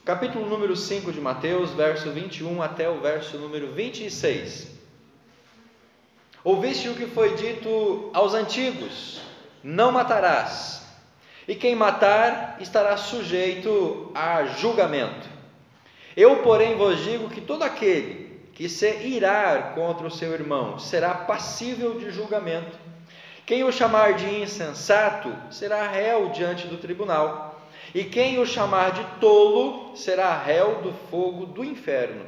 capítulo número 5 de Mateus, verso 21 até o verso número 26. Ouviste o que foi dito aos antigos: não matarás, e quem matar estará sujeito a julgamento. Eu, porém, vos digo que todo aquele que se irar contra o seu irmão será passível de julgamento. Quem o chamar de insensato será réu diante do tribunal, e quem o chamar de tolo será réu do fogo do inferno.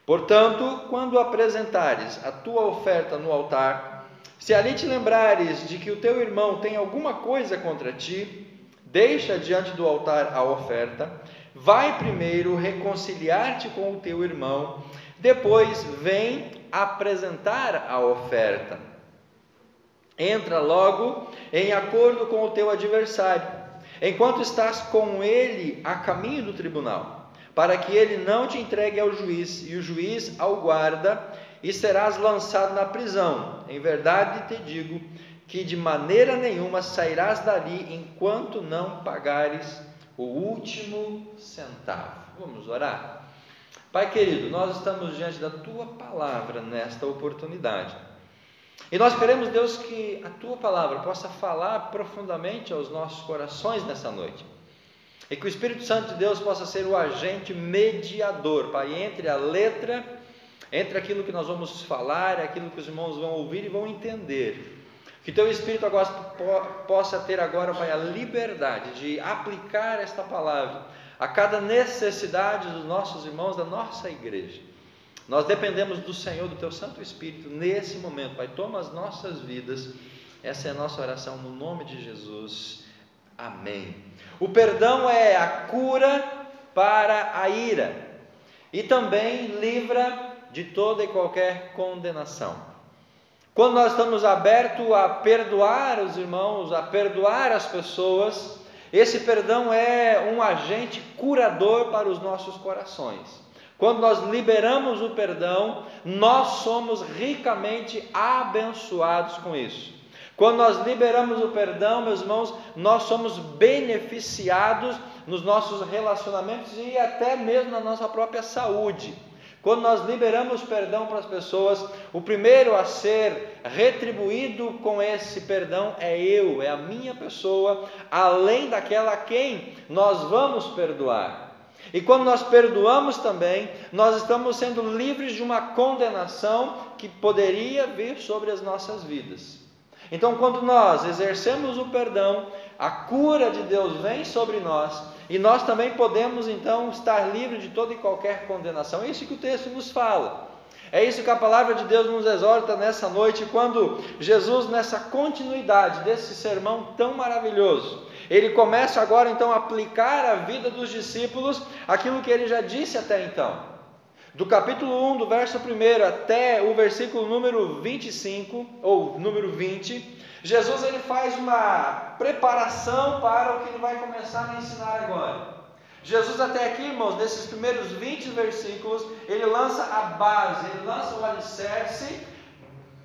Portanto, quando apresentares a tua oferta no altar, se ali te lembrares de que o teu irmão tem alguma coisa contra ti, deixa diante do altar a oferta, vai primeiro reconciliar-te com o teu irmão, depois vem apresentar a oferta. Entra logo em acordo com o teu adversário, enquanto estás com ele a caminho do tribunal, para que ele não te entregue ao juiz, e o juiz ao guarda, e serás lançado na prisão. Em verdade te digo que de maneira nenhuma sairás dali enquanto não pagares o último centavo. Vamos orar? Pai querido, nós estamos diante da Tua Palavra nesta oportunidade. E nós queremos, Deus, que a Tua Palavra possa falar profundamente aos nossos corações nessa noite. E que o Espírito Santo de Deus possa ser o agente mediador, Pai, entre a letra, entre aquilo que nós vamos falar, aquilo que os irmãos vão ouvir e vão entender. Que Teu Espírito agora possa ter agora, Pai, a liberdade de aplicar esta palavra a cada necessidade dos nossos irmãos, da nossa igreja. Nós dependemos do Senhor, do Teu Santo Espírito, nesse momento, Pai. Toma as nossas vidas. Essa é a nossa oração no nome de Jesus. Amém. O perdão é a cura para a ira e também livra de toda e qualquer condenação. Quando nós estamos abertos a perdoar os irmãos, a perdoar as pessoas, esse perdão é um agente curador para os nossos corações. Quando nós liberamos o perdão, nós somos ricamente abençoados com isso. Quando nós liberamos o perdão, meus irmãos, nós somos beneficiados nos nossos relacionamentos e até mesmo na nossa própria saúde. Quando nós liberamos perdão para as pessoas, o primeiro a ser retribuído com esse perdão é a minha pessoa, além daquela a quem nós vamos perdoar. E quando nós perdoamos também, nós estamos sendo livres de uma condenação que poderia vir sobre as nossas vidas. Então, quando nós exercemos o perdão, a cura de Deus vem sobre nós, e nós também podemos então estar livres de toda e qualquer condenação. É isso que o texto nos fala. É isso que a palavra de Deus nos exorta nessa noite, quando Jesus, nessa continuidade desse sermão tão maravilhoso, ele começa agora então a aplicar à vida dos discípulos aquilo que ele já disse até então. Do capítulo 1, do verso 1 até o versículo número 25, ou número 20, Jesus ele faz uma preparação para o que ele vai começar a ensinar agora. Jesus até aqui, irmãos, nesses primeiros 20 versículos, ele lança a base, ele lança o alicerce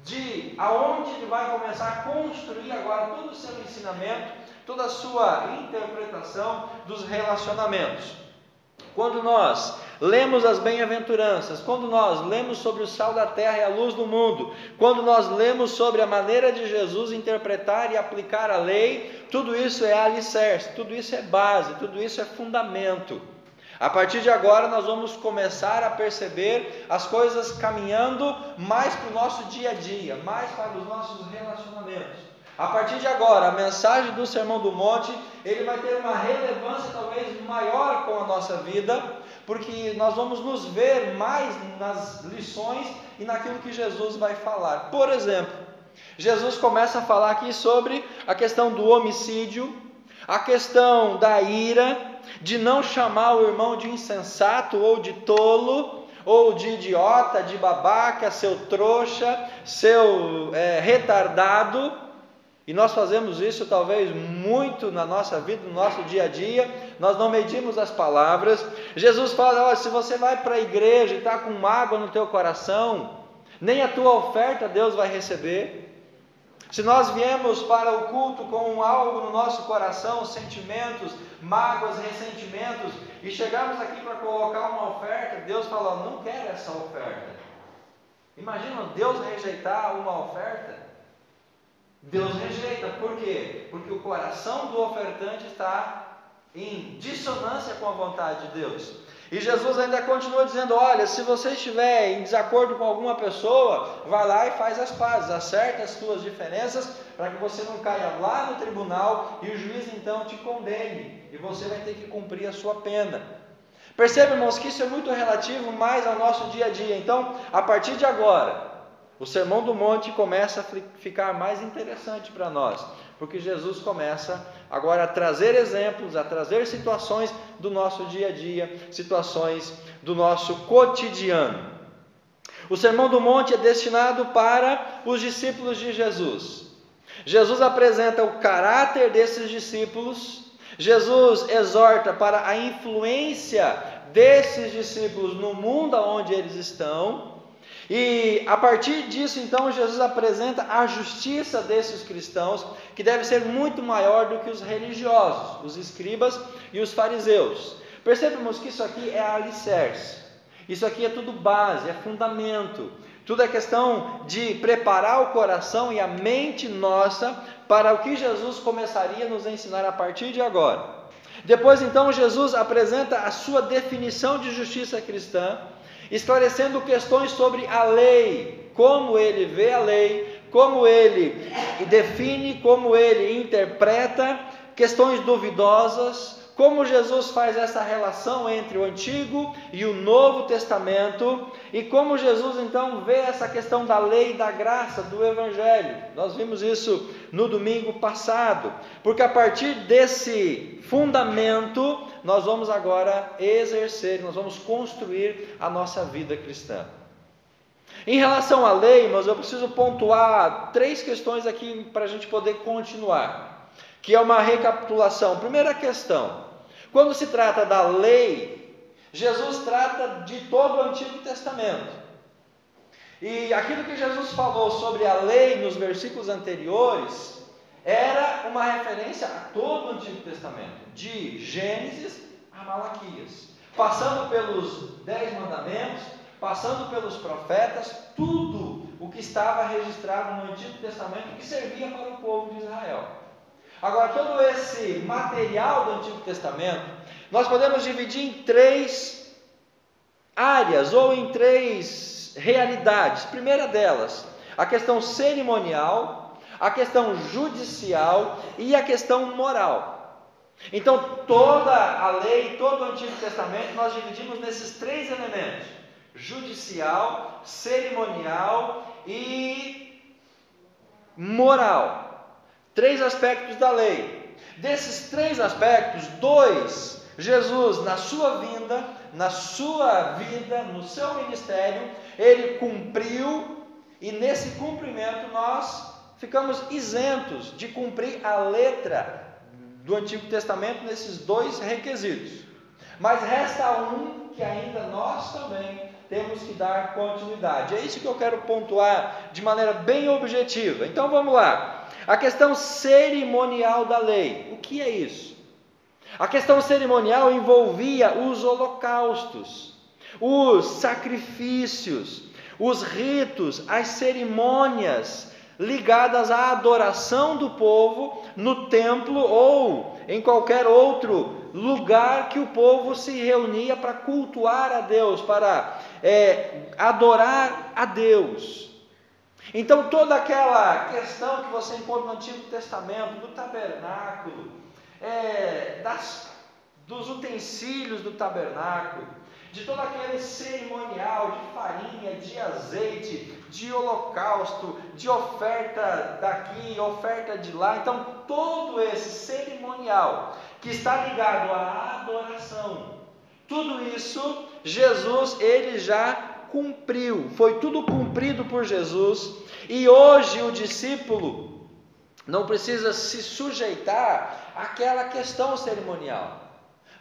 de aonde ele vai começar a construir agora todo o seu ensinamento, toda a sua interpretação dos relacionamentos. Quando nós lemos as bem-aventuranças, quando nós lemos sobre o sal da terra e a luz do mundo, quando nós lemos sobre a maneira de Jesus interpretar e aplicar a lei, tudo isso é alicerce, tudo isso é base, tudo isso é fundamento. A partir de agora nós vamos começar a perceber as coisas caminhando mais para o nosso dia a dia, mais para os nossos relacionamentos. A partir de agora, a mensagem do Sermão do Monte, ele vai ter uma relevância talvez maior com a nossa vida, porque nós vamos nos ver mais nas lições e naquilo que Jesus vai falar. Por exemplo, Jesus começa a falar aqui sobre a questão do homicídio, a questão da ira, de não chamar o irmão de insensato ou de tolo, ou de idiota, de babaca, seu trouxa, seu retardado. E nós fazemos isso talvez muito na nossa vida, no nosso dia a dia, nós não medimos as palavras. Jesus fala, se você vai para a igreja e está com mágoa no teu coração, nem a tua oferta Deus vai receber. Se nós viemos para o culto com algo no nosso coração, sentimentos, mágoas, ressentimentos, e chegarmos aqui para colocar uma oferta, Deus fala, não quero essa oferta. Imagina Deus rejeitar uma oferta? Deus rejeita, por quê? Porque o coração do ofertante está em dissonância com a vontade de Deus. E Jesus ainda continua dizendo, olha, se você estiver em desacordo com alguma pessoa, vai lá e faz as pazes, acerta as suas diferenças, para que você não caia lá no tribunal e o juiz então te condene, e você vai ter que cumprir a sua pena. Percebe, irmãos, que isso é muito relativo mais ao nosso dia a dia. Então, a partir de agora, o Sermão do Monte começa a ficar mais interessante para nós, porque Jesus começa agora a trazer exemplos, a trazer situações do nosso dia a dia, situações do nosso cotidiano. O Sermão do Monte é destinado para os discípulos de Jesus. Jesus apresenta o caráter desses discípulos, Jesus exorta para a influência desses discípulos no mundo onde eles estão, e a partir disso então Jesus apresenta a justiça desses cristãos, que deve ser muito maior do que os religiosos, os escribas e os fariseus. Percebemos que isso aqui é alicerce, isso aqui é tudo base, é fundamento, tudo é questão de preparar o coração e a mente nossa para o que Jesus começaria a nos ensinar a partir de agora. Depois então Jesus apresenta a sua definição de justiça cristã, esclarecendo questões sobre a lei, como ele vê a lei, como ele define, como ele interpreta questões duvidosas, como Jesus faz essa relação entre o Antigo e o Novo Testamento, e como Jesus então vê essa questão da lei e da graça do Evangelho. Nós vimos isso no domingo passado, porque a partir desse fundamento, nós vamos agora exercer, nós vamos construir a nossa vida cristã. Em relação à lei, mas eu preciso pontuar 3 questões aqui para a gente poder continuar, que é uma recapitulação. Primeira questão, quando se trata da lei, Jesus trata de todo o Antigo Testamento. E aquilo que Jesus falou sobre a lei nos versículos anteriores, era uma referência a todo o Antigo Testamento, de Gênesis a Malaquias, passando pelos 10 mandamentos, passando pelos profetas, tudo o que estava registrado no Antigo Testamento que servia para o povo de Israel. Agora, todo esse material do Antigo Testamento, nós podemos dividir em 3 áreas, ou em 3 realidades. Primeira delas, a questão cerimonial, a questão judicial e a questão moral. Então, toda a lei, todo o Antigo Testamento, nós dividimos nesses 3 elementos: judicial, cerimonial e moral. 3 aspectos da lei. Desses 3 aspectos, 2, Jesus, na sua vinda, na sua vida, no seu ministério, ele cumpriu, e nesse cumprimento nós ficamos isentos de cumprir a letra do Antigo Testamento nesses 2 requisitos. Mas resta um que ainda nós também temos que dar continuidade. É isso que eu quero pontuar de maneira bem objetiva. Então vamos lá. A questão cerimonial da lei. O que é isso? A questão cerimonial envolvia os holocaustos, os sacrifícios, os ritos, as cerimônias ligadas à adoração do povo no templo ou em qualquer outro lugar que o povo se reunia para cultuar a Deus, para adorar a Deus. Então toda aquela questão que você encontra no Antigo Testamento, do tabernáculo, dos utensílios do tabernáculo, de todo aquele cerimonial de farinha, de azeite, de holocausto, de oferta daqui, oferta de lá. Então todo esse cerimonial que está ligado à adoração, tudo isso Jesus ele já cumpriu, foi tudo cumprido por Jesus, e hoje o discípulo não precisa se sujeitar àquela questão cerimonial.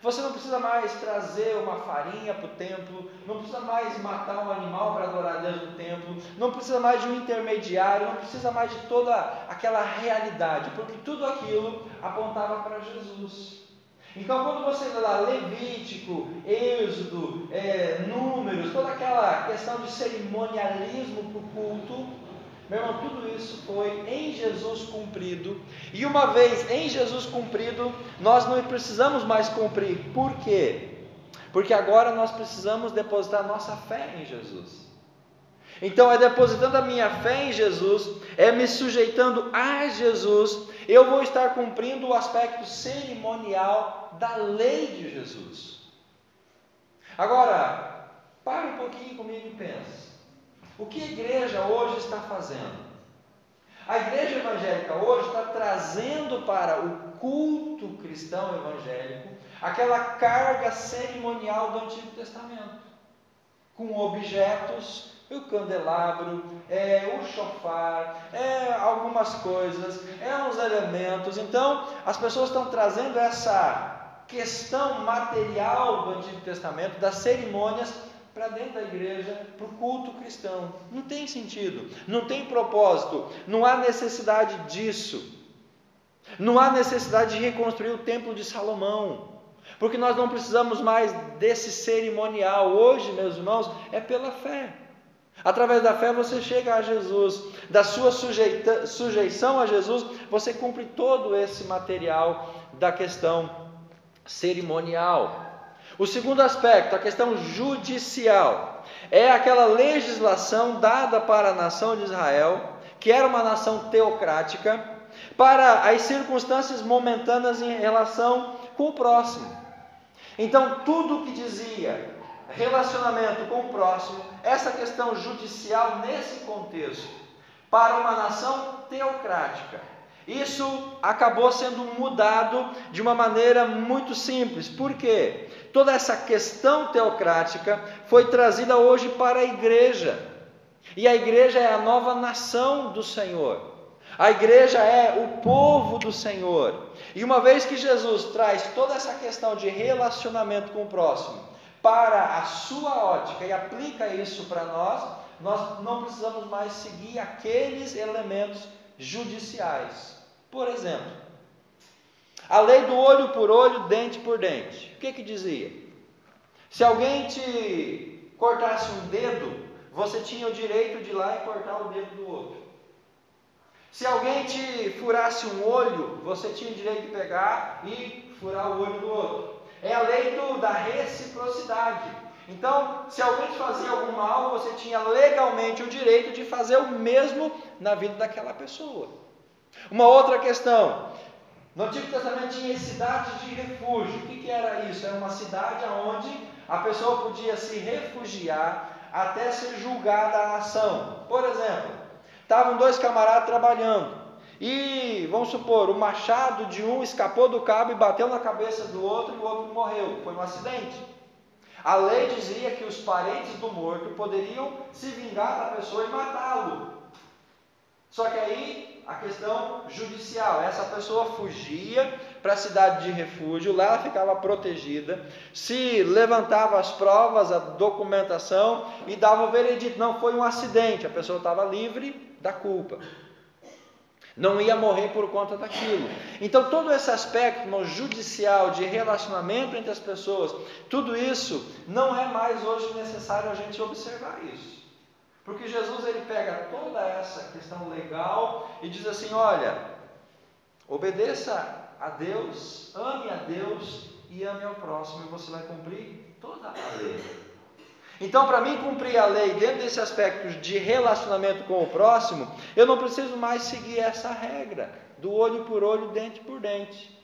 Você não precisa mais trazer uma farinha para o templo, não precisa mais matar um animal para adorar a Deus no templo, não precisa mais de um intermediário, não precisa mais de toda aquela realidade, porque tudo aquilo apontava para Jesus. Então, quando você lê lá Levítico, Êxodo, Números, toda aquela questão de cerimonialismo para o culto, meu irmão, tudo isso foi em Jesus cumprido. E uma vez em Jesus cumprido, nós não precisamos mais cumprir. Por quê? Porque agora nós precisamos depositar nossa fé em Jesus. Então, é depositando a minha fé em Jesus, é me sujeitando a Jesus, eu vou estar cumprindo o aspecto cerimonial da lei de Jesus. Agora, para um pouquinho comigo e pense. O que a igreja hoje está fazendo? A igreja evangélica hoje está trazendo para o culto cristão evangélico aquela carga cerimonial do Antigo Testamento, com objetos, o candelabro, o chofar, algumas coisas, uns elementos. Então, as pessoas estão trazendo essa questão material do Antigo Testamento, das cerimônias, para dentro da igreja, para o culto cristão. Não tem sentido, não tem propósito, não há necessidade disso. Não há necessidade de reconstruir o templo de Salomão, porque nós não precisamos mais desse cerimonial. Hoje, meus irmãos, é pela fé. Através da fé você chega a Jesus, da sua sujeição a Jesus, você cumpre todo esse material da questão cerimonial. O segundo aspecto, a questão judicial, é aquela legislação dada para a nação de Israel, que era uma nação teocrática, para as circunstâncias momentâneas em relação com o próximo. Então, tudo o que dizia relacionamento com o próximo, essa questão judicial nesse contexto, para uma nação teocrática, isso acabou sendo mudado de uma maneira muito simples. Por quê? Toda essa questão teocrática foi trazida hoje para a igreja. E a igreja é a nova nação do Senhor. A igreja é o povo do Senhor. E uma vez que Jesus traz toda essa questão de relacionamento com o próximo para a sua ótica e aplica isso para nós não precisamos mais seguir aqueles elementos judiciais. Por exemplo, a lei do olho por olho, dente por dente. O que dizia? Se alguém te cortasse um dedo, você tinha o direito de ir lá e cortar o dedo do outro. Se alguém te furasse um olho, você tinha o direito de pegar e furar o olho do outro. É a lei da reciprocidade. Então, se alguém te fazia algum mal, você tinha legalmente o direito de fazer o mesmo na vida daquela pessoa. Uma outra questão. No Antigo Testamento tinha cidades de refúgio. O que era isso? Era uma cidade onde a pessoa podia se refugiar até ser julgada a ação. Por exemplo, estavam dois camaradas trabalhando e, vamos supor, o machado de um escapou do cabo e bateu na cabeça do outro e o outro morreu. Foi um acidente. A lei dizia que os parentes do morto poderiam se vingar da pessoa e matá-lo. Só que aí a questão judicial, essa pessoa fugia para a cidade de refúgio, lá ela ficava protegida, se levantava as provas, a documentação e dava o veredito. Não, foi um acidente, a pessoa estava livre da culpa, não ia morrer por conta daquilo. Então todo esse aspecto judicial de relacionamento entre as pessoas, tudo isso não é mais hoje necessário a gente observar isso. Porque Jesus ele pega toda essa questão legal e diz assim: olha, obedeça a Deus, ame a Deus e ame ao próximo, e você vai cumprir toda a lei. Então, para mim cumprir a lei dentro desse aspecto de relacionamento com o próximo, eu não preciso mais seguir essa regra do olho por olho, dente por dente.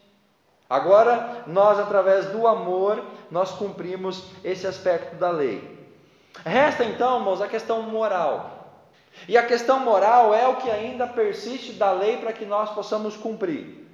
Agora, nós através do amor, nós cumprimos esse aspecto da lei. Resta então, irmãos, a questão moral. E a questão moral é o que ainda persiste da lei para que nós possamos cumprir.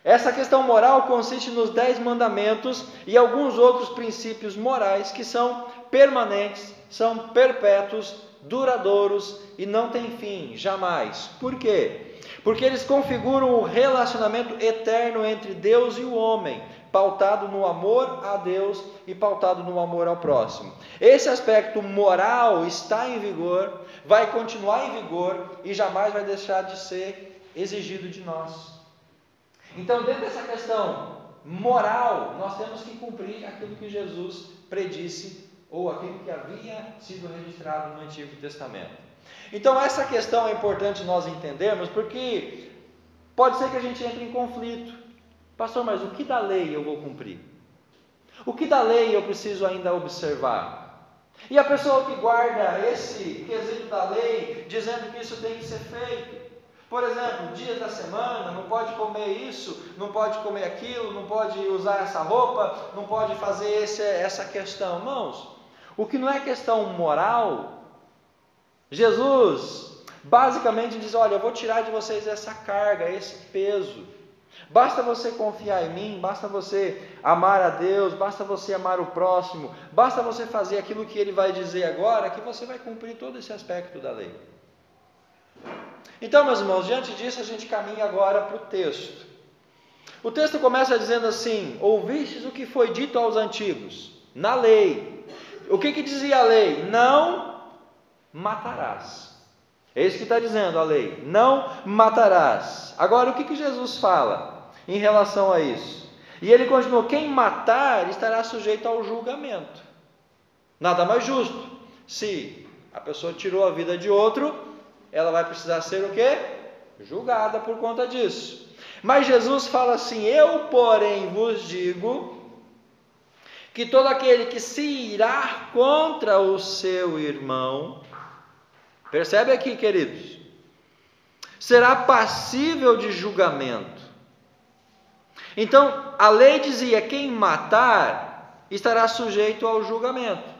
Essa questão moral consiste nos 10 mandamentos e alguns outros princípios morais que são permanentes, são perpétuos, duradouros e não têm fim, jamais. Por quê? Porque eles configuram o relacionamento eterno entre Deus e o homem, pautado no amor a Deus e pautado no amor ao próximo. Esse aspecto moral está em vigor, vai continuar em vigor e jamais vai deixar de ser exigido de nós. Então, dentro dessa questão moral, nós temos que cumprir aquilo que Jesus predisse, ou aquilo que havia sido registrado no Antigo Testamento. Então essa questão é importante nós entendermos, porque pode ser que a gente entre em conflito. Pastor, mas o que da lei eu vou cumprir? O que da lei eu preciso ainda observar? E a pessoa que guarda esse quesito da lei, dizendo que isso tem que ser feito, por exemplo, dias da semana, não pode comer isso, não pode comer aquilo, não pode usar essa roupa, não pode fazer essa questão. Irmãos, o que não é questão moral, Jesus basicamente diz: olha, eu vou tirar de vocês essa carga, esse peso. Basta você confiar em mim, basta você amar a Deus, basta você amar o próximo, basta você fazer aquilo que Ele vai dizer agora, que você vai cumprir todo esse aspecto da lei. Então, meus irmãos, diante disso a gente caminha agora para o texto. O texto começa dizendo assim: ouvistes o que foi dito aos antigos, na lei. O que dizia a lei? Não matarás. É isso que está dizendo a lei, não matarás. Agora, o que Jesus fala em relação a isso? E ele continua: quem matar estará sujeito ao julgamento. Nada mais justo. Se a pessoa tirou a vida de outro, ela vai precisar ser o quê? Julgada por conta disso. Mas Jesus fala assim: eu, porém, vos digo que todo aquele que se irá contra o seu irmão, percebe aqui, queridos, será passível de julgamento. Então, a lei dizia: quem matar estará sujeito ao julgamento.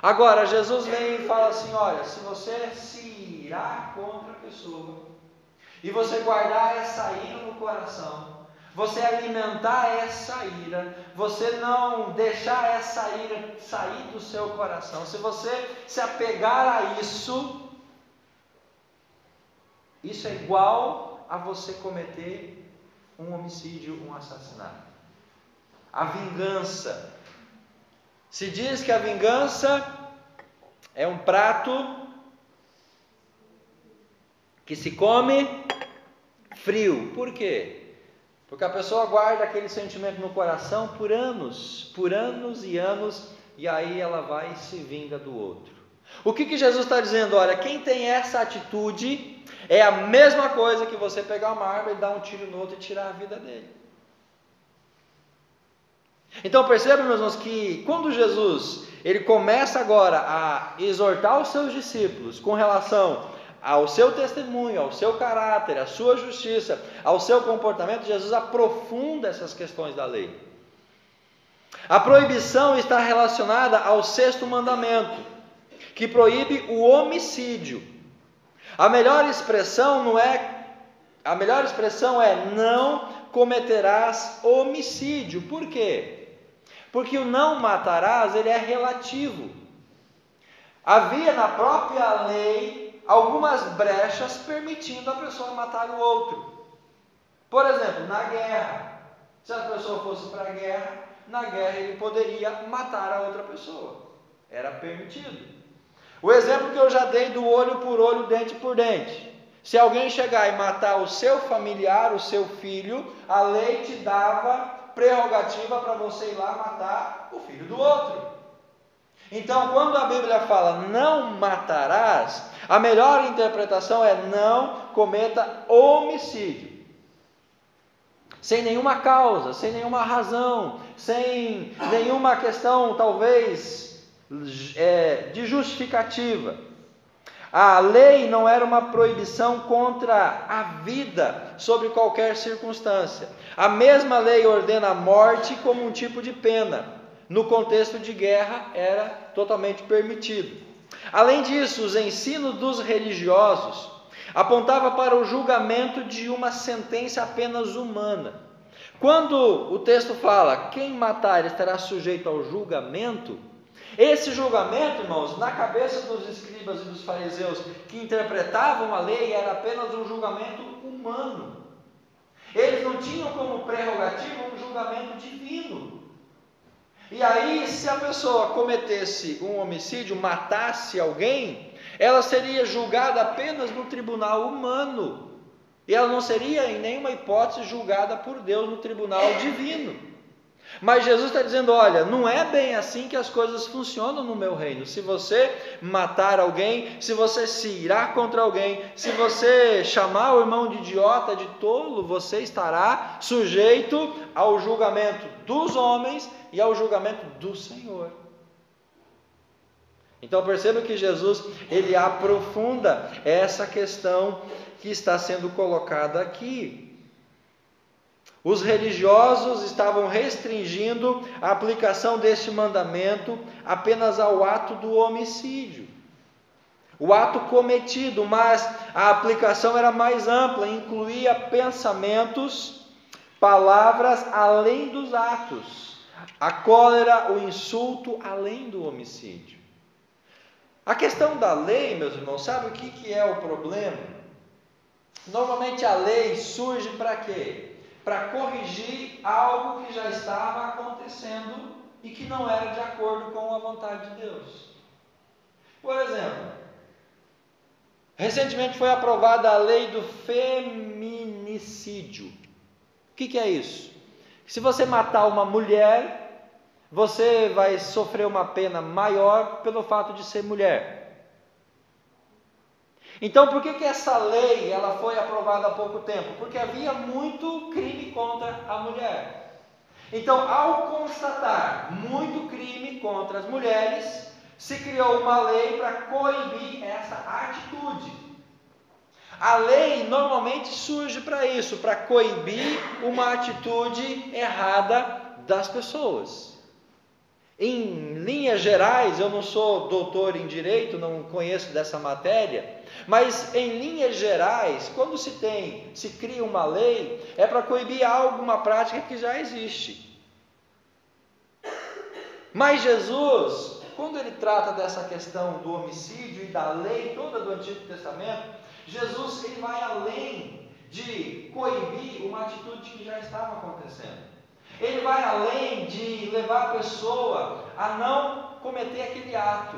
Agora, Jesus vem e fala assim: olha, se você se irá contra a pessoa, e você guardar essa ira no coração, você alimentar essa ira, você não deixar essa ira sair do seu coração, se você se apegar a isso, isso é igual a você cometer um homicídio, um assassinato. A vingança. Se diz que a vingança é um prato que se come frio. Por quê? Porque a pessoa guarda aquele sentimento no coração por anos e anos, e aí ela vai e se vinga do outro. O que Jesus está dizendo? Olha, quem tem essa atitude é a mesma coisa que você pegar uma arma e dar um tiro no outro e tirar a vida dele. Então percebam, meus irmãos, que quando Jesus ele começa agora a exortar os seus discípulos com relação ao seu testemunho, ao seu caráter, à sua justiça, ao seu comportamento, Jesus aprofunda essas questões da lei. A proibição está relacionada ao 6º mandamento, que proíbe o homicídio. A melhor expressão é não cometerás homicídio. Por quê? Porque o não matarás, ele é relativo. Havia na própria lei algumas brechas permitindo a pessoa matar o outro. Por exemplo, na guerra, se a pessoa fosse para a guerra, na guerra ele poderia matar a outra pessoa. Era permitido. O exemplo que eu já dei do olho por olho, dente por dente. Se alguém chegar e matar o seu familiar, o seu filho, a lei te dava prerrogativa para você ir lá matar o filho do outro. Então, quando a Bíblia fala não matarás, a melhor interpretação é não cometa homicídio. Sem nenhuma causa, sem nenhuma razão, sem nenhuma questão, talvez, de justificativa. A lei não era uma proibição contra a vida sob qualquer circunstância. A mesma lei ordena a morte como um tipo de pena. No contexto de guerra era totalmente permitido. Além disso, os ensinos dos religiosos apontavam para o julgamento de uma sentença apenas humana. Quando o texto fala, quem matar estará sujeito ao julgamento, esse julgamento, irmãos, na cabeça dos escribas e dos fariseus que interpretavam a lei, era apenas um julgamento humano. Eles não tinham como prerrogativa um julgamento divino. E aí, se a pessoa cometesse um homicídio, matasse alguém, ela seria julgada apenas no tribunal humano e ela não seria em nenhuma hipótese julgada por Deus no tribunal divino. Mas Jesus está dizendo, olha, não é bem assim que as coisas funcionam no meu reino. Se você matar alguém, se você se irar contra alguém, se você chamar o irmão de idiota, de tolo, você estará sujeito ao julgamento dos homens e ao julgamento do Senhor. Então perceba que Jesus, ele aprofunda essa questão que está sendo colocada aqui. Os religiosos estavam restringindo a aplicação deste mandamento apenas ao ato do homicídio, o ato cometido, mas a aplicação era mais ampla, incluía pensamentos, palavras além dos atos, a cólera, o insulto além do homicídio. A questão da lei, meus irmãos, sabe o que é o problema? Normalmente a lei surge para quê? Para corrigir algo que já estava acontecendo e que não era de acordo com a vontade de Deus. Por exemplo, recentemente foi aprovada a lei do feminicídio. O que é isso? Se você matar uma mulher, você vai sofrer uma pena maior pelo fato de ser mulher. Então, por que essa lei ela foi aprovada há pouco tempo? Porque havia muito crime contra a mulher. Então, ao constatar muito crime contra as mulheres, se criou uma lei para coibir essa atitude. A lei normalmente surge para isso, para coibir uma atitude errada das pessoas. Em linhas gerais, eu não sou doutor em direito, não conheço dessa matéria, mas em linhas gerais, quando se cria uma lei, é para coibir alguma prática que já existe. Mas Jesus, quando ele trata dessa questão do homicídio e da lei toda do Antigo Testamento, Jesus ele vai além de coibir uma atitude que já estava acontecendo. Ele vai além de levar a pessoa a não cometer aquele ato.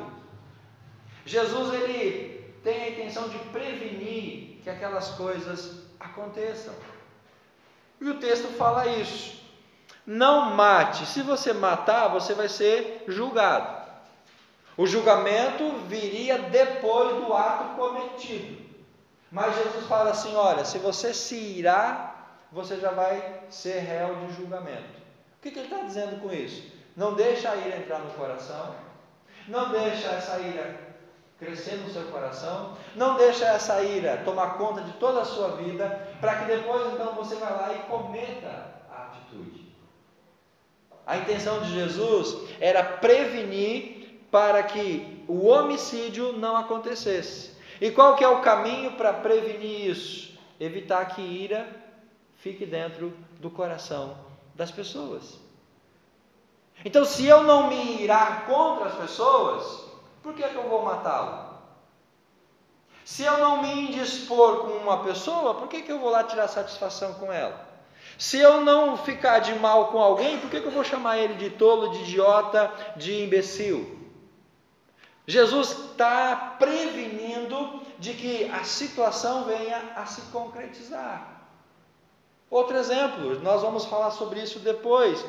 Jesus ele tem a intenção de prevenir que aquelas coisas aconteçam. E o texto fala isso. Não mate. Se você matar, você vai ser julgado. O julgamento viria depois do ato cometido. Mas Jesus fala assim, olha, se você se irar, você já vai ser réu de julgamento. O que ele está dizendo com isso? Não deixa a ira entrar no coração, não deixa essa ira crescer no seu coração, não deixa essa ira tomar conta de toda a sua vida, para que depois então você vá lá e cometa a atitude. A intenção de Jesus era prevenir para que o homicídio não acontecesse. E qual que é o caminho para prevenir isso? Evitar que ira fique dentro do coração das pessoas. Então, se eu não me irar contra as pessoas, por que eu vou matá-lo? Se eu não me indispor com uma pessoa, por que eu vou lá tirar satisfação com ela? Se eu não ficar de mal com alguém, por que eu vou chamar ele de tolo, de idiota, de imbecil? Jesus está prevenindo de que a situação venha a se concretizar. Outro exemplo, nós vamos falar sobre isso depois,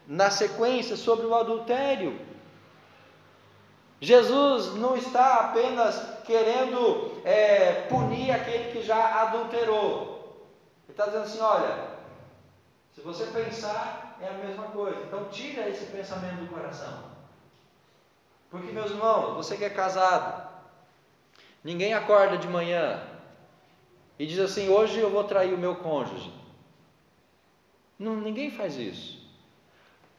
na sequência, sobre o adultério. Jesus não está apenas querendo punir aquele que já adulterou. Ele está dizendo assim, olha, se você pensar, é a mesma coisa. Então tira esse pensamento do coração. Porque, meus irmãos, você que é casado, ninguém acorda de manhã e diz assim, hoje eu vou trair o meu cônjuge. Não, ninguém faz isso.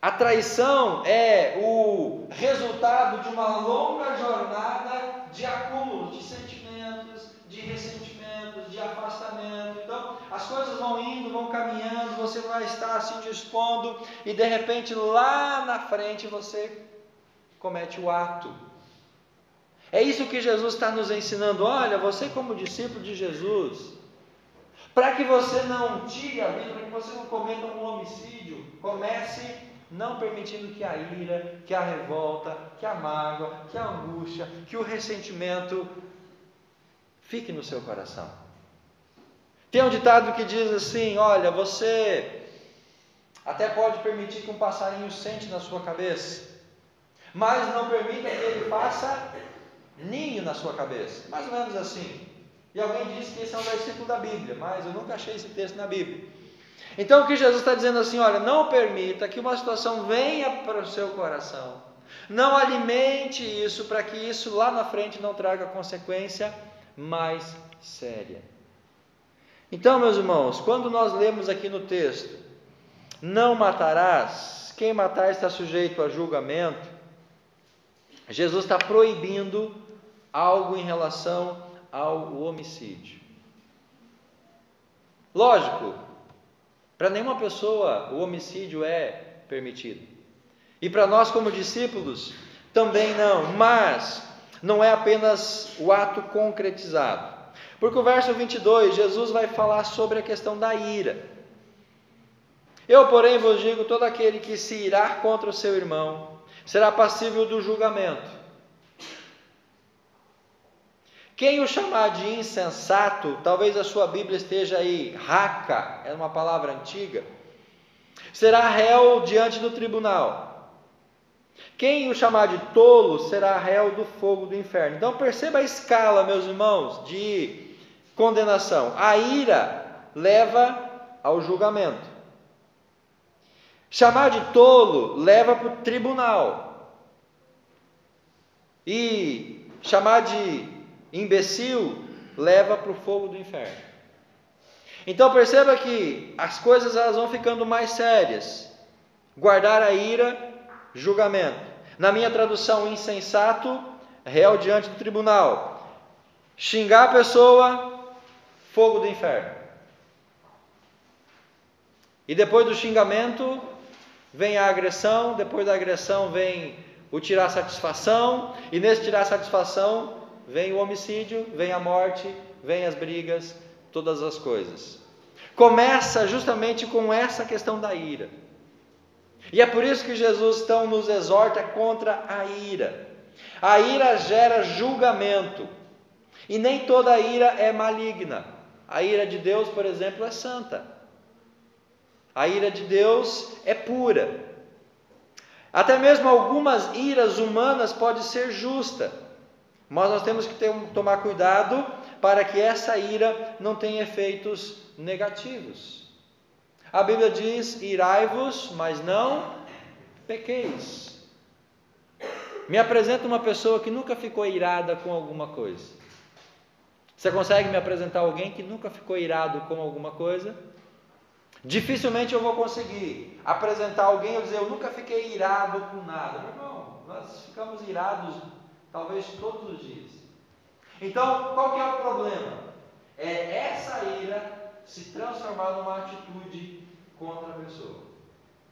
A traição é o resultado de uma longa jornada de acúmulo de sentimentos, de ressentimentos, de afastamento. Então, as coisas vão indo, vão caminhando, você vai estar se dispondo e de repente lá na frente você comete o ato. É isso que Jesus está nos ensinando. Olha, você como discípulo de Jesus, para que você não tire a vida, para que você não cometa um homicídio, comece não permitindo que a ira, que a revolta, que a mágoa, que a angústia, que o ressentimento fique no seu coração. Tem um ditado que diz assim: olha, você até pode permitir que um passarinho sente na sua cabeça, mas não permita que ele faça ninho na sua cabeça. Mais ou menos assim. E alguém disse que esse é um versículo da Bíblia, mas eu nunca achei esse texto na Bíblia. Então o que Jesus está dizendo assim: olha, não permita que uma situação venha para o seu coração, não alimente isso, para que isso lá na frente não traga consequência mais séria. Então, meus irmãos, quando nós lemos aqui no texto, não matarás, quem matar está sujeito a julgamento, Jesus está proibindo algo em relação ao homicídio. Lógico, para nenhuma pessoa o homicídio é permitido. E para nós como discípulos, também não. Mas não é apenas o ato concretizado. Porque o verso 22, Jesus vai falar sobre a questão da ira. Eu, porém, vos digo, todo aquele que se irar contra o seu irmão, será passível do julgamento. Quem o chamar de insensato, talvez a sua Bíblia esteja aí, raca, é uma palavra antiga, será réu diante do tribunal. Quem o chamar de tolo, será réu do fogo do inferno. Então perceba a escala, meus irmãos, de condenação. A ira leva ao julgamento. Chamar de tolo leva para o tribunal. E chamar de imbecil leva para o fogo do inferno. Então perceba que as coisas elas vão ficando mais sérias. Guardar a ira, julgamento. Na minha tradução, insensato, réu diante do tribunal. Xingar a pessoa, fogo do inferno. E depois do xingamento vem a agressão, depois da agressão vem o tirar satisfação, e nesse tirar satisfação vem o homicídio, vem a morte, vem as brigas, todas as coisas. Começa justamente com essa questão da ira. E é por isso que Jesus então nos exorta contra a ira. A ira gera julgamento. E nem toda ira é maligna. A ira de Deus, por exemplo, é santa. A ira de Deus é pura. Até mesmo algumas iras humanas podem ser justas. Mas nós temos que tomar cuidado para que essa ira não tenha efeitos negativos. A Bíblia diz: irai-vos, mas não pequeis. Me apresenta uma pessoa que nunca ficou irada com alguma coisa. Você consegue me apresentar alguém que nunca ficou irado com alguma coisa? Dificilmente eu vou conseguir apresentar alguém e dizer: eu nunca fiquei irado com nada. Meu irmão, nós ficamos irados talvez todos os dias. Então, qual que é o problema? É essa ira se transformar numa atitude contra a pessoa.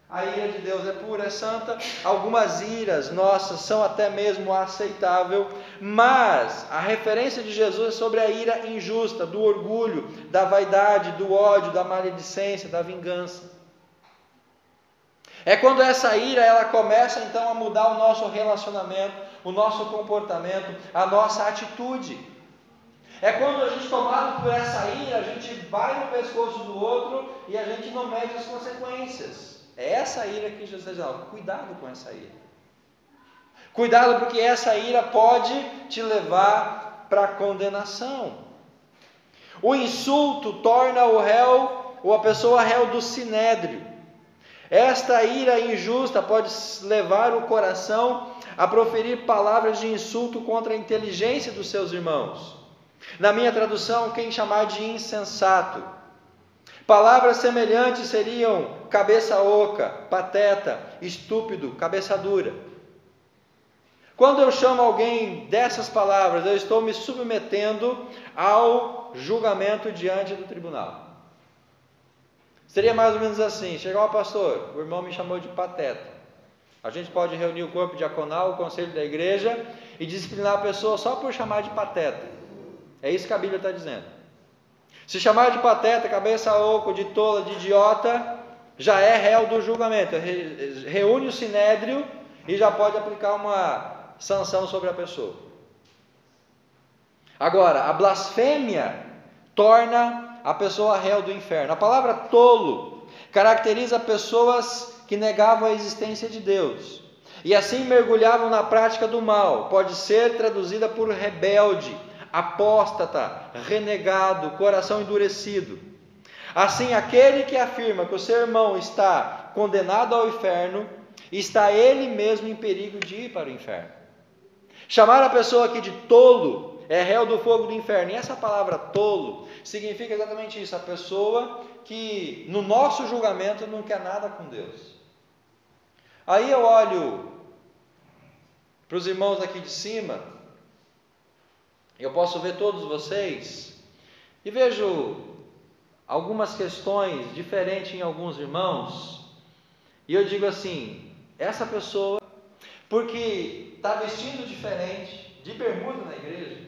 A ira de Deus é pura, é santa. Algumas iras nossas são até mesmo aceitáveis, mas a referência de Jesus é sobre a ira injusta, do orgulho, da vaidade, do ódio, da maledicência, da vingança. É quando essa ira ela começa então a mudar o nosso relacionamento, o nosso comportamento, a nossa atitude. É quando a gente, tomado por essa ira, a gente vai no pescoço do outro e a gente não mede as consequências. É essa ira que Jesus diz: cuidado com essa ira. Cuidado, porque essa ira pode te levar para a condenação. O insulto torna o réu, ou a pessoa réu do sinédrio. Esta ira injusta pode levar o coração a proferir palavras de insulto contra a inteligência dos seus irmãos. Na minha tradução, quem chamar de insensato. Palavras semelhantes seriam cabeça oca, pateta, estúpido, cabeça dura. Quando eu chamo alguém dessas palavras, eu estou me submetendo ao julgamento diante do tribunal. Seria mais ou menos assim: chegar ao pastor, o irmão me chamou de pateta. A gente pode reunir o corpo diaconal, o conselho da igreja e disciplinar a pessoa só por chamar de pateta. É isso que a Bíblia está dizendo. Se chamar de pateta, cabeça oca, de tola, de idiota, já é réu do julgamento. Reúne o sinédrio e já pode aplicar uma sanção sobre a pessoa. Agora, a blasfêmia torna a pessoa réu do inferno. A palavra tolo caracteriza pessoas que negavam a existência de Deus e assim mergulhavam na prática do mal. Pode ser traduzida por rebelde, apóstata, renegado, coração endurecido. Assim, aquele que afirma que o seu irmão está condenado ao inferno, está ele mesmo em perigo de ir para o inferno. Chamar a pessoa aqui de tolo é réu do fogo do inferno. E essa palavra tolo significa exatamente isso, a pessoa que no nosso julgamento não quer nada com Deus. Aí eu olho para os irmãos aqui de cima, eu posso ver todos vocês e vejo algumas questões diferentes em alguns irmãos, e eu digo assim, essa pessoa, porque está vestindo diferente, de bermuda na igreja,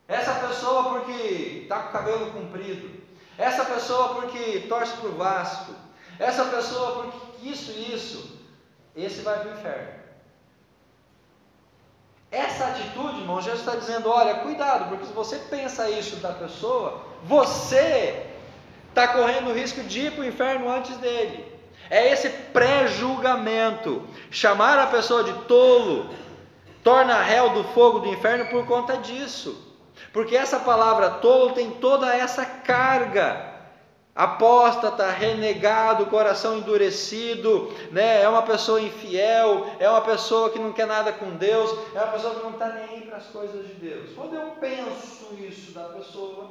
essa pessoa porque está com o cabelo comprido, essa pessoa porque torce para o Vasco, essa pessoa porque isso, esse vai para o inferno. Essa atitude, irmão, Jesus está dizendo, olha, cuidado, porque se você pensa isso da pessoa, você está correndo o risco de ir para o inferno antes dele. É esse pré-julgamento. Chamar a pessoa de tolo torna réu do fogo do inferno por conta disso. Porque essa palavra tolo tem toda essa carga. Apóstata, renegado, coração endurecido, né? É uma pessoa infiel, é uma pessoa que não quer nada com Deus, é uma pessoa que não está nem aí para as coisas de Deus. Quando eu penso isso da pessoa,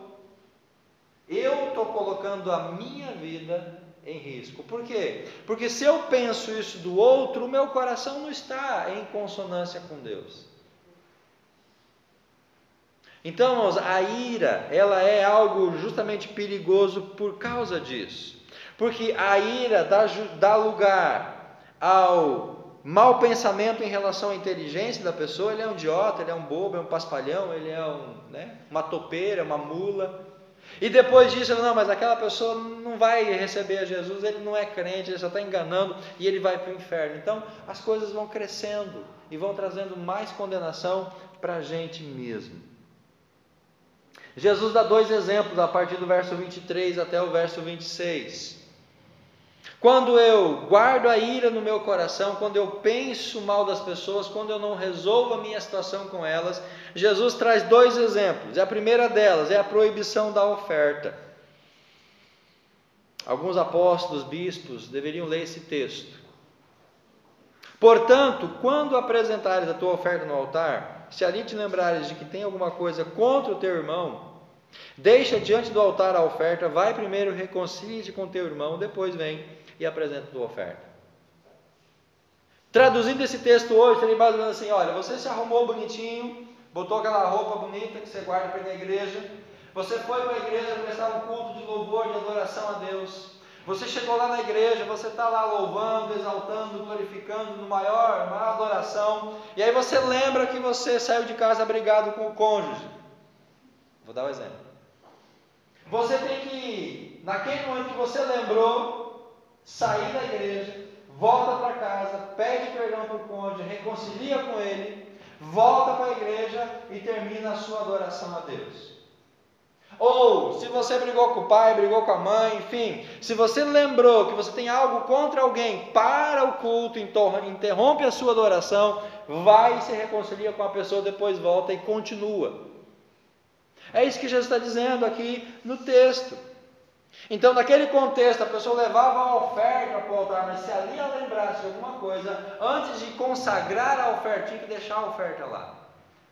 eu estou colocando a minha vida em risco. Por quê? Porque se eu penso isso do outro, o meu coração não está em consonância com Deus. Então, irmãos, a ira, ela é algo justamente perigoso por causa disso. Porque a ira dá lugar ao mau pensamento em relação à inteligência da pessoa. Ele é um idiota, ele é um bobo, é um paspalhão, ele é uma topeira, uma mula. E depois disso, não, mas aquela pessoa não vai receber a Jesus, ele não é crente, ele só está enganando e ele vai para o inferno. Então, as coisas vão crescendo e vão trazendo mais condenação para a gente mesmo. Jesus dá dois exemplos a partir do verso 23 até o verso 26. Quando eu guardo a ira no meu coração, quando eu penso mal das pessoas, quando eu não resolvo a minha situação com elas, Jesus traz dois exemplos. A primeira delas é a proibição da oferta. Alguns apóstolos, bispos, deveriam ler esse texto. Portanto, quando apresentares a tua oferta no altar, se ali te lembrares de que tem alguma coisa contra o teu irmão, deixa diante do altar a oferta, vai primeiro, reconcilia-te com teu irmão, depois vem e apresenta a tua oferta. Traduzindo esse texto hoje, seria mais ou menos assim, olha, você se arrumou bonitinho, botou aquela roupa bonita que você guarda para ir na igreja, você foi para a igreja prestar um culto de louvor, de adoração a Deus, você chegou lá na igreja, você está lá louvando, exaltando, glorificando, no maior adoração, e aí você lembra que você saiu de casa brigado com o cônjuge. Vou dar um exemplo. Você tem que, naquele momento que você lembrou, sair da igreja, volta para casa, pede perdão para o cônjuge, reconcilia com ele, volta para a igreja e termina a sua adoração a Deus. Ou, se você brigou com o pai, brigou com a mãe, enfim, se você lembrou que você tem algo contra alguém, para o culto, interrompe a sua adoração, vai e se reconcilia com a pessoa, depois volta e continua. É isso que Jesus está dizendo aqui no texto. Então, naquele contexto, a pessoa levava a oferta para o altar, mas se ali ela lembrasse de alguma coisa, antes de consagrar a oferta, tinha que deixar a oferta lá.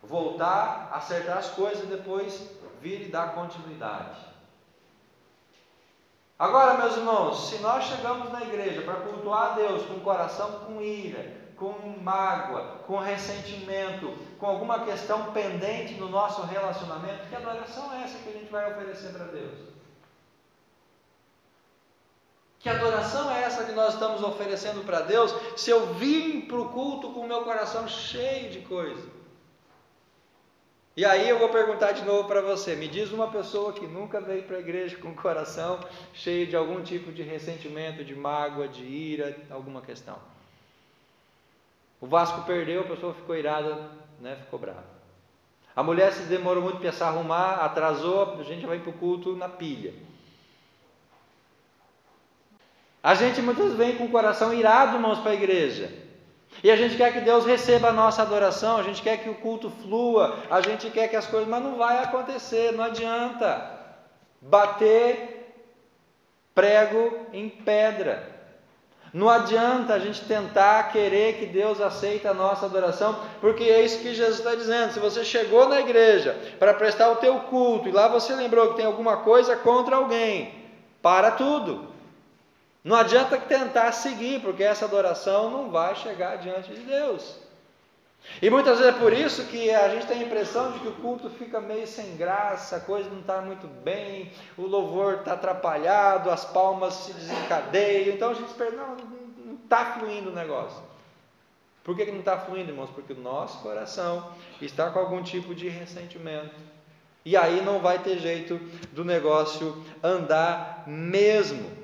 Voltar, acertar as coisas e depois vir e dar continuidade. Agora, meus irmãos, se nós chegamos na igreja para cultuar a Deus com o coração com ira, com mágoa, com ressentimento, com alguma questão pendente no nosso relacionamento, que adoração é essa que a gente vai oferecer para Deus? Que adoração é essa que nós estamos oferecendo para Deus, se eu vim para o culto com o meu coração cheio de coisa? E aí eu vou perguntar de novo para você, me diz uma pessoa que nunca veio para a igreja com o coração cheio de algum tipo de ressentimento, de mágoa, de ira, alguma questão. O Vasco perdeu, a pessoa ficou irada, ficou brava. A mulher se demorou muito para se arrumar, atrasou, a gente já vai para o culto na pilha. A gente muitas vezes vem com o coração irado, irmãos, para a igreja. E a gente quer que Deus receba a nossa adoração, a gente quer que o culto flua, a gente quer que as coisas... Mas não vai acontecer, não adianta bater prego em pedra. Não adianta a gente tentar querer que Deus aceite a nossa adoração, porque é isso que Jesus está dizendo. Se você chegou na igreja para prestar o teu culto, e lá você lembrou que tem alguma coisa contra alguém, para tudo. Não adianta tentar seguir, porque essa adoração não vai chegar diante de Deus. E muitas vezes é por isso que a gente tem a impressão de que o culto fica meio sem graça, a coisa não está muito bem, o louvor está atrapalhado, as palmas se desencadeiam, então a gente pensa, não está fluindo o negócio. Por que não está fluindo, irmãos? Porque o nosso coração está com algum tipo de ressentimento. E aí não vai ter jeito do negócio andar mesmo.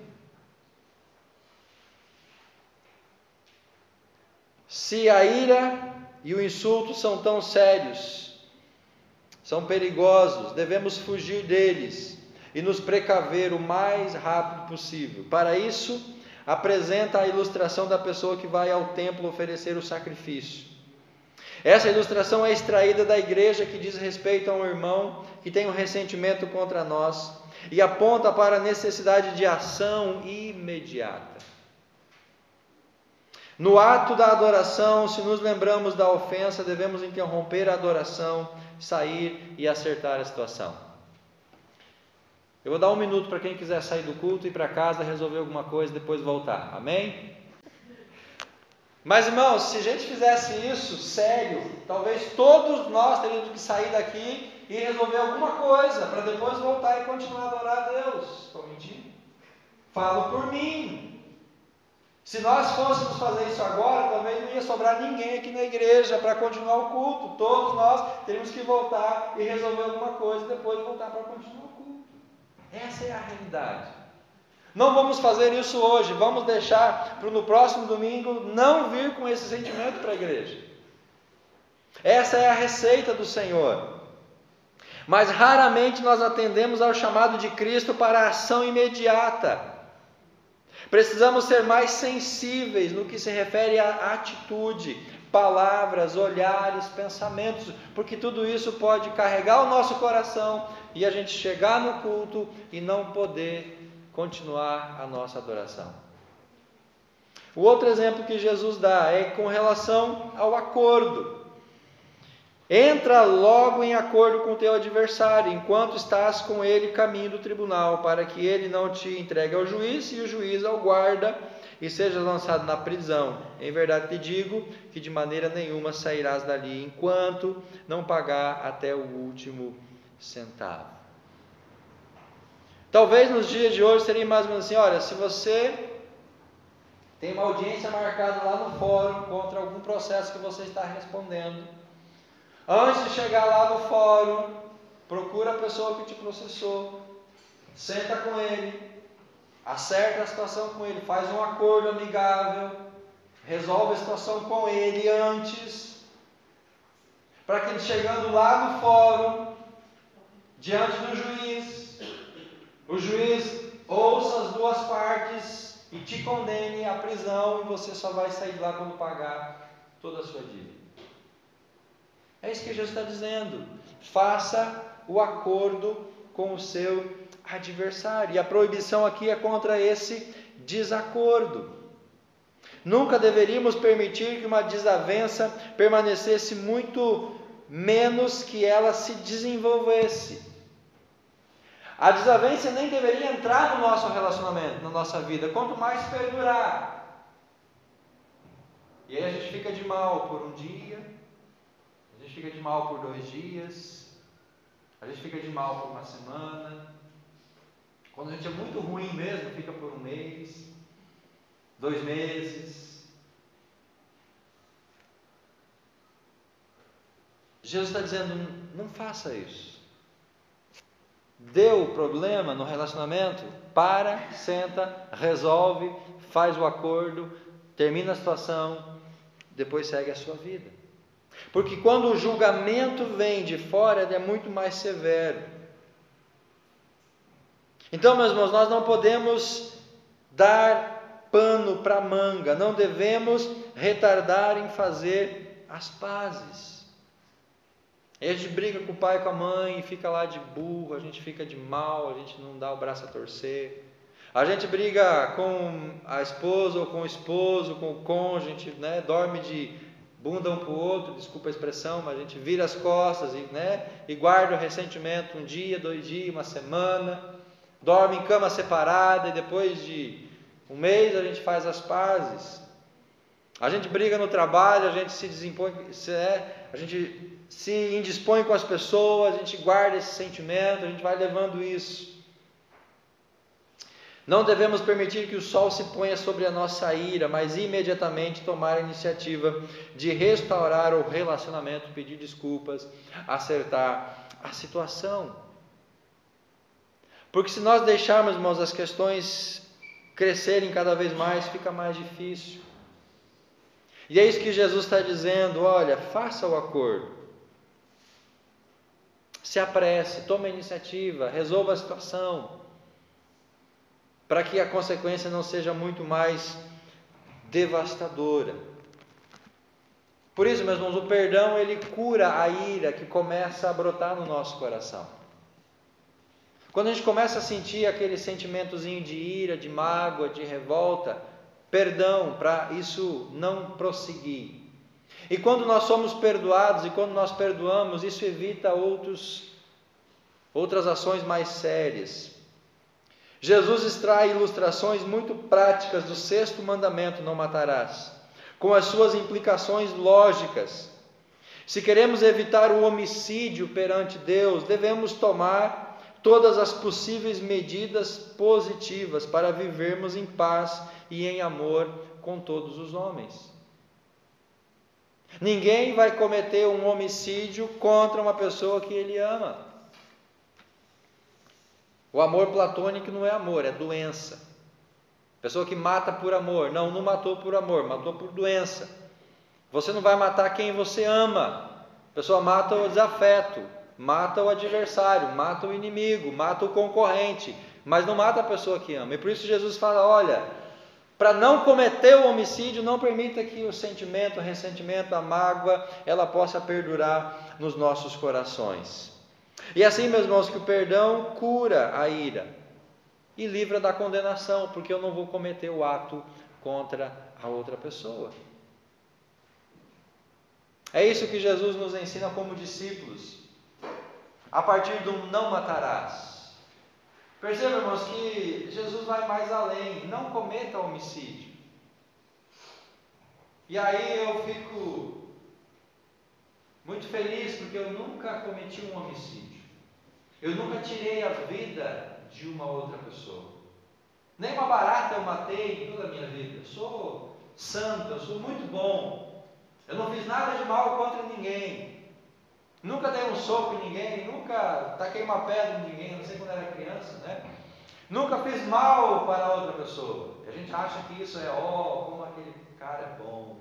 Se a ira e o insulto são tão sérios, são perigosos, devemos fugir deles e nos precaver o mais rápido possível. Para isso, apresenta a ilustração da pessoa que vai ao templo oferecer o sacrifício. Essa ilustração é extraída da igreja que diz respeito a um irmão que tem um ressentimento contra nós e aponta para a necessidade de ação imediata. No ato da adoração, se nos lembramos da ofensa, devemos interromper a adoração, sair e acertar a situação. Eu vou dar 1 minuto para quem quiser sair do culto, ir para casa, resolver alguma coisa, depois voltar. Amém? Mas, irmãos, se a gente fizesse isso sério, talvez todos nós teríamos que sair daqui e resolver alguma coisa, para depois voltar e continuar a adorar a Deus. Estou mentindo? Falo por mim. Se nós fôssemos fazer isso agora, talvez não ia sobrar ninguém aqui na igreja para continuar o culto. Todos nós teríamos que voltar e resolver alguma coisa e depois voltar para continuar o culto. Essa é a realidade. Não vamos fazer isso hoje, vamos deixar para no próximo domingo não vir com esse sentimento para a igreja. Essa é a receita do Senhor. Mas raramente nós atendemos ao chamado de Cristo para a ação imediata. Precisamos ser mais sensíveis no que se refere à atitude, palavras, olhares, pensamentos, porque tudo isso pode carregar o nosso coração e a gente chegar no culto e não poder continuar a nossa adoração. O outro exemplo que Jesus dá é com relação ao acordo. Entra logo em acordo com o teu adversário, enquanto estás com ele caminho do tribunal, para que ele não te entregue ao juiz e o juiz ao guarda, e seja lançado na prisão. Em verdade te digo que de maneira nenhuma sairás dali, enquanto não pagar até o último centavo. Talvez nos dias de hoje seria mais ou menos assim, olha, se você tem uma audiência marcada lá no fórum contra algum processo que você está respondendo, antes de chegar lá no fórum, procura a pessoa que te processou, senta com ele, acerta a situação com ele, faz um acordo amigável, resolve a situação com ele antes, para que ele chegando lá no fórum, diante do juiz, o juiz ouça as duas partes e te condene à prisão, e você só vai sair de lá quando pagar toda a sua dívida. É isso que Jesus está dizendo. Faça o acordo com o seu adversário. E a proibição aqui é contra esse desacordo. Nunca deveríamos permitir que uma desavença permanecesse, muito menos que ela se desenvolvesse. A desavença nem deveria entrar no nosso relacionamento, na nossa vida, quanto mais perdurar. E aí a gente fica de mal por um dia, a gente fica de mal por 2 dias, a gente fica de mal por uma semana. Quando a gente é muito ruim mesmo, fica por 1 mês, 2 meses. Jesus está dizendo, não faça isso. Deu problema no relacionamento? Para, senta, resolve, faz o acordo, termina a situação, depois segue a sua vida. Porque quando o julgamento vem de fora, ele é muito mais severo. Então, meus irmãos, nós não podemos dar pano para manga, não devemos retardar em fazer as pazes. Aí a gente briga com o pai e com a mãe, fica lá de burro, a gente fica de mal, a gente não dá o braço a torcer. A gente briga com a esposa ou com o esposo, com o cônjuge, a gente, dorme de bunda um para o outro, desculpa a expressão, mas a gente vira as costas e guarda o ressentimento um dia, 2 dias, uma semana, dorme em cama separada e depois de um mês a gente faz as pazes. A gente briga no trabalho, a gente se desimpõe, a gente se indispõe com as pessoas, a gente guarda esse sentimento, a gente vai levando isso. Não devemos permitir que o sol se ponha sobre a nossa ira, mas imediatamente tomar a iniciativa de restaurar o relacionamento, pedir desculpas, acertar a situação. Porque se nós deixarmos, irmãos, as questões crescerem cada vez mais, fica mais difícil. E é isso que Jesus está dizendo: olha, faça o acordo. Se apresse, tome a iniciativa, resolva a situação, para que a consequência não seja muito mais devastadora. Por isso, meus irmãos, o perdão, ele cura a ira que começa a brotar no nosso coração. Quando a gente começa a sentir aquele sentimentozinho de ira, de mágoa, de revolta, perdão, para isso não prosseguir. E quando nós somos perdoados e quando nós perdoamos, isso evita outras ações mais sérias. Jesus extrai ilustrações muito práticas do 6º mandamento, não matarás, com as suas implicações lógicas. Se queremos evitar o homicídio perante Deus, devemos tomar todas as possíveis medidas positivas para vivermos em paz e em amor com todos os homens. Ninguém vai cometer um homicídio contra uma pessoa que ele ama. O amor platônico não é amor, é doença. Pessoa que mata por amor, não matou por amor, matou por doença. Você não vai matar quem você ama. A pessoa mata o desafeto, mata o adversário, mata o inimigo, mata o concorrente, mas não mata a pessoa que ama. E por isso Jesus fala: olha, para não cometer o homicídio, não permita que o sentimento, o ressentimento, a mágoa, ela possa perdurar nos nossos corações. E assim, meus irmãos, que o perdão cura a ira e livra da condenação, porque eu não vou cometer o ato contra a outra pessoa. É isso que Jesus nos ensina como discípulos, a partir do não matarás. Percebam, irmãos, que Jesus vai mais além: não cometa homicídio. E aí eu fico muito feliz, porque eu nunca cometi um homicídio. Eu nunca tirei a vida de uma outra pessoa. Nem uma barata eu matei em toda a minha vida. Eu sou santo, eu sou muito bom. Eu não fiz nada de mal contra ninguém. Nunca dei um soco em ninguém, nunca taquei uma pedra em ninguém, não sei quando era criança, Nunca fiz mal para outra pessoa. E a gente acha que isso é, como aquele cara é bom.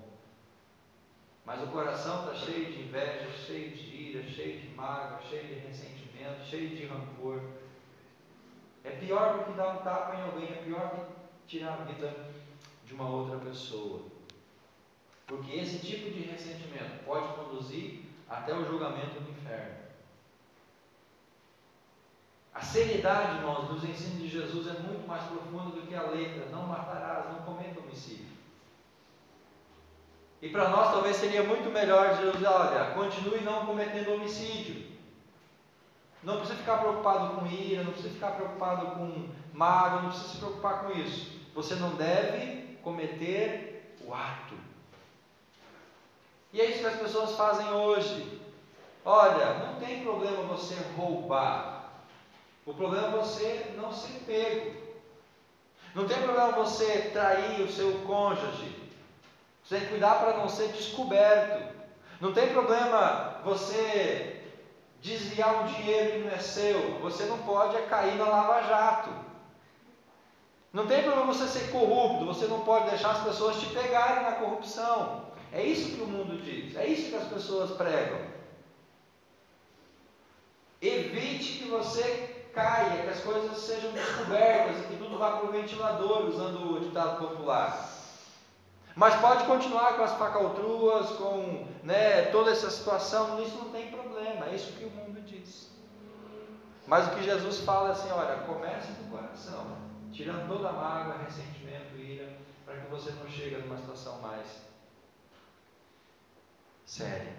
Mas o coração está cheio de inveja, cheio de ira, cheio de mágoa, cheio de ressentimento, cheio de rancor. É pior do que dar um tapa em alguém, é pior que tirar a vida de uma outra pessoa. Porque esse tipo de ressentimento pode conduzir até o julgamento do inferno. A seriedade, irmãos, dos ensinos de Jesus é muito mais profunda do que a letra: não matarás, não cometa homicídio. E para nós talvez seria muito melhor Jesus dizer: olha, continue não cometendo homicídio. Não precisa ficar preocupado com ira, não precisa ficar preocupado com mágoa, não precisa se preocupar com isso. Você não deve cometer o ato. E é isso que as pessoas fazem hoje. Olha, não tem problema você roubar. O problema é você não ser pego. Não tem problema você trair o seu cônjuge. Você tem que cuidar para não ser descoberto. Não tem problema você desviar um dinheiro que não é seu. Você não pode cair na lava-jato. Não tem problema você ser corrupto. Você não pode deixar as pessoas te pegarem na corrupção. É isso que o mundo diz, é isso que as pessoas pregam. Evite que você caia, que as coisas sejam descobertas e que tudo vá para o ventilador, usando o ditado popular. Mas pode continuar com as falcatruas, com toda essa situação, isso não tem problema, é isso que o mundo diz. Mas o que Jesus fala é assim: olha, comece do coração, tirando toda a mágoa, ressentimento, ira, para que você não chegue numa situação mais séria.